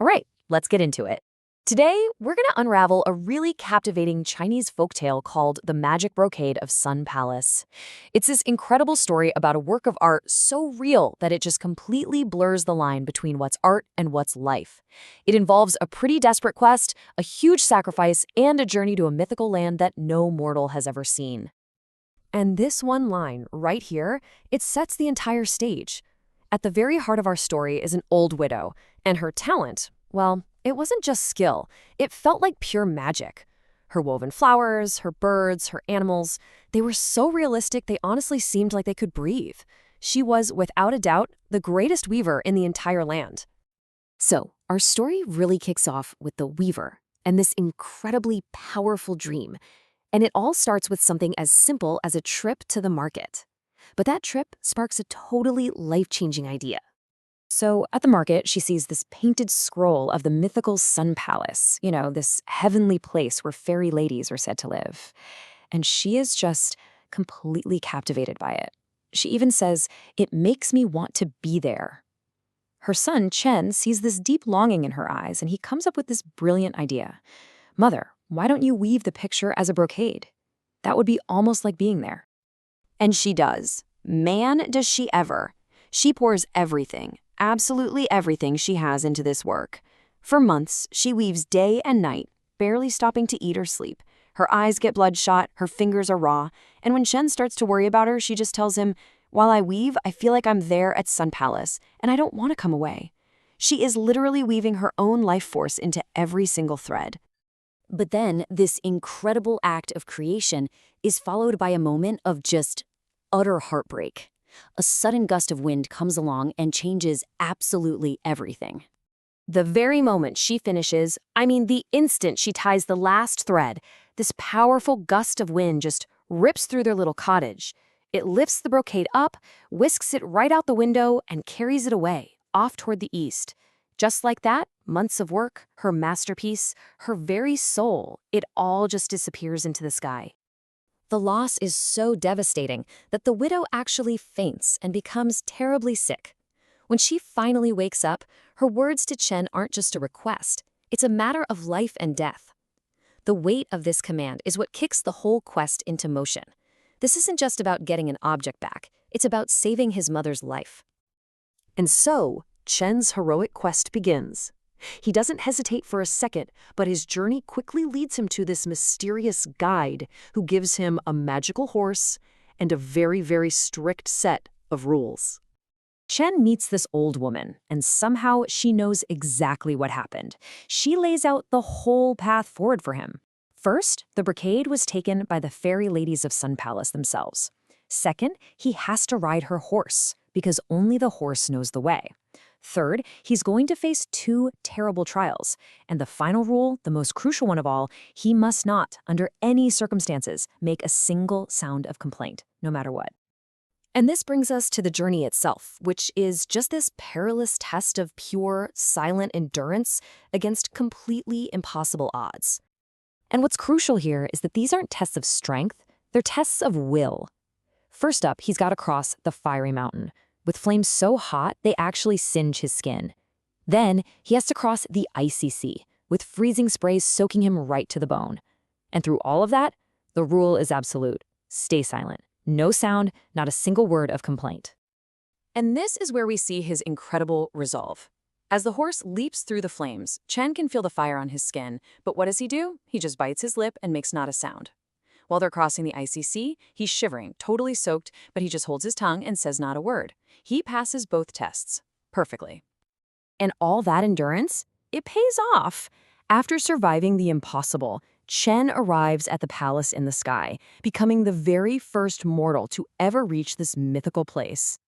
All right, let's get into it. Today, we're going to unravel a really captivating Chinese folktale called The Magic Brocade of Sun Palace. It's this incredible story about a work of art so real that it just completely blurs the line between what's art and what's life. It involves a pretty desperate quest, a huge sacrifice, and a journey to a mythical land that no mortal has ever seen. And this one line, right here, it sets the entire stage. At the very heart of our story is an old widow, and her talent, well, it wasn't just skill, it felt like pure magic. Her woven flowers, her birds, her animals, they were so realistic they honestly seemed like they could breathe. She was, without a doubt, the greatest weaver in the entire land. So, our story really kicks off with the weaver and this incredibly powerful dream. And it all starts with something as simple as a trip to the market. But that trip sparks a totally life-changing idea. So at the market, she sees this painted scroll of the mythical Sun Palace, this heavenly place where fairy ladies are said to live. And she is just completely captivated by it. She even says, "It makes me want to be there." Her son, Chen, sees this deep longing in her eyes, and he comes up with this brilliant idea. "Mother, why don't you weave the picture as a brocade? That would be almost like being there." And she does. Man, does she ever. She pours everything, absolutely everything she has into this work. For months, she weaves day and night, barely stopping to eat or sleep. Her eyes get bloodshot, her fingers are raw, and when Shen starts to worry about her, she just tells him, "While I weave, I feel like I'm there at Sun Palace, and I don't want to come away." She is literally weaving her own life force into every single thread. But then, this incredible act of creation is followed by a moment of just utter heartbreak. A sudden gust of wind comes along and changes absolutely everything. The very moment she finishes, the instant she ties the last thread, this powerful gust of wind just rips through their little cottage. It lifts the brocade up, whisks it right out the window, and carries it away, off toward the east. Just like that, months of work, her masterpiece, her very soul, it all just disappears into the sky. The loss is so devastating that the widow actually faints and becomes terribly sick. When she finally wakes up, her words to Chen aren't just a request, it's a matter of life and death. The weight of this command is what kicks the whole quest into motion. This isn't just about getting an object back, it's about saving his mother's life. And so, Chen's heroic quest begins. He doesn't hesitate for a second, but his journey quickly leads him to this mysterious guide who gives him a magical horse and a very, very strict set of rules. Chen meets this old woman, and somehow she knows exactly what happened. She lays out the whole path forward for him. First, the brocade was taken by the fairy ladies of Sun Palace themselves. Second, he has to ride her horse, because only the horse knows the way. Third, he's going to face two terrible trials. And the final rule, the most crucial one of all, he must not, under any circumstances, make a single sound of complaint, no matter what. And this brings us to the journey itself, which is just this perilous test of pure, silent endurance against completely impossible odds. And what's crucial here is that these aren't tests of strength, they're tests of will. First up, he's got to cross the fiery mountain, with flames so hot they actually singe his skin. Then, he has to cross the icy sea, with freezing sprays soaking him right to the bone. And through all of that, the rule is absolute. Stay silent. No sound, not a single word of complaint. And this is where we see his incredible resolve. As the horse leaps through the flames, Chen can feel the fire on his skin, but what does he do? He just bites his lip and makes not a sound. While they're crossing the icy sea, he's shivering, totally soaked, but he just holds his tongue and says not a word. He passes both tests perfectly. And all that endurance, it pays off. After surviving the impossible, Chen arrives at the palace in the sky, becoming the very first mortal to ever reach this mythical place.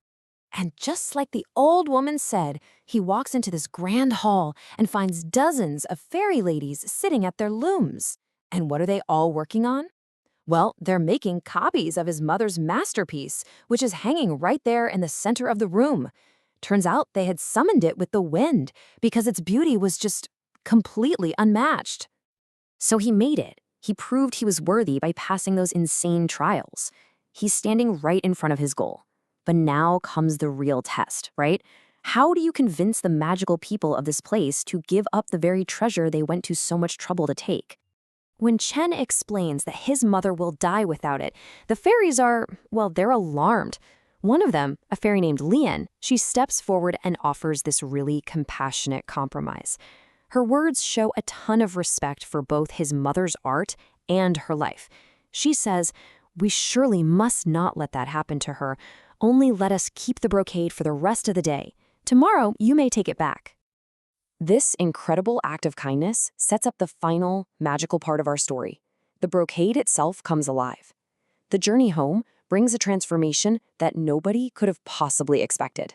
And just like the old woman said, he walks into this grand hall and finds dozens of fairy ladies sitting at their looms. And what are they all working on? Well, they're making copies of his mother's masterpiece, which is hanging right there in the center of the room. Turns out they had summoned it with the wind because its beauty was just completely unmatched. So he made it. He proved he was worthy by passing those insane trials. He's standing right in front of his goal. But now comes the real test, right? How do you convince the magical people of this place to give up the very treasure they went to so much trouble to take? When Chen explains that his mother will die without it, the fairies are, well, they're alarmed. One of them, a fairy named Lian, she steps forward and offers this really compassionate compromise. Her words show a ton of respect for both his mother's art and her life. She says, "We surely must not let that happen to her. Only let us keep the brocade for the rest of the day. Tomorrow, you may take it back." This incredible act of kindness sets up the final, magical part of our story. The brocade itself comes alive. The journey home brings a transformation that nobody could have possibly expected.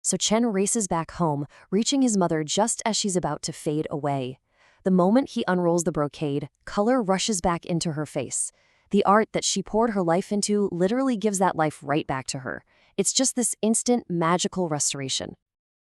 So Chen races back home, reaching his mother just as she's about to fade away. The moment he unrolls the brocade, color rushes back into her face. The art that she poured her life into literally gives that life right back to her. It's just this instant, magical restoration.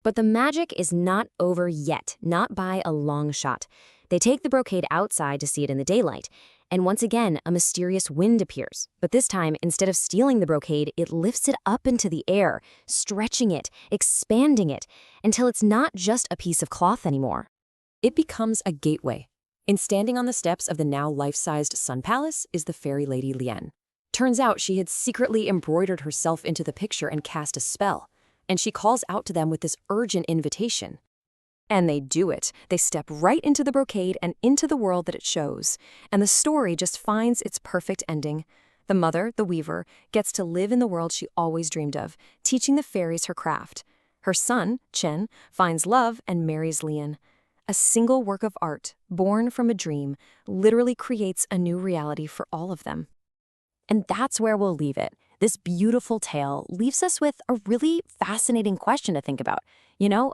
But the magic is not over yet, not by a long shot. They take the brocade outside to see it in the daylight, and once again, a mysterious wind appears. But this time, instead of stealing the brocade, it lifts it up into the air, stretching it, expanding it, until it's not just a piece of cloth anymore. It becomes a gateway. And standing on the steps of the now life-sized Sun Palace is the fairy lady Lian. Turns out she had secretly embroidered herself into the picture and cast a spell, and she calls out to them with this urgent invitation. And they do it. They step right into the brocade and into the world that it shows. And the story just finds its perfect ending. The mother, the weaver, gets to live in the world she always dreamed of, teaching the fairies her craft. Her son, Chen, finds love and marries Lian. A single work of art, born from a dream, literally creates a new reality for all of them. And that's where we'll leave it. This beautiful tale leaves us with a really fascinating question to think about,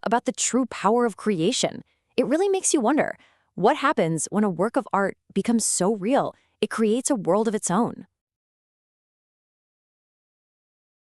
about the true power of creation. It really makes you wonder, what happens when a work of art becomes so real, it creates a world of its own?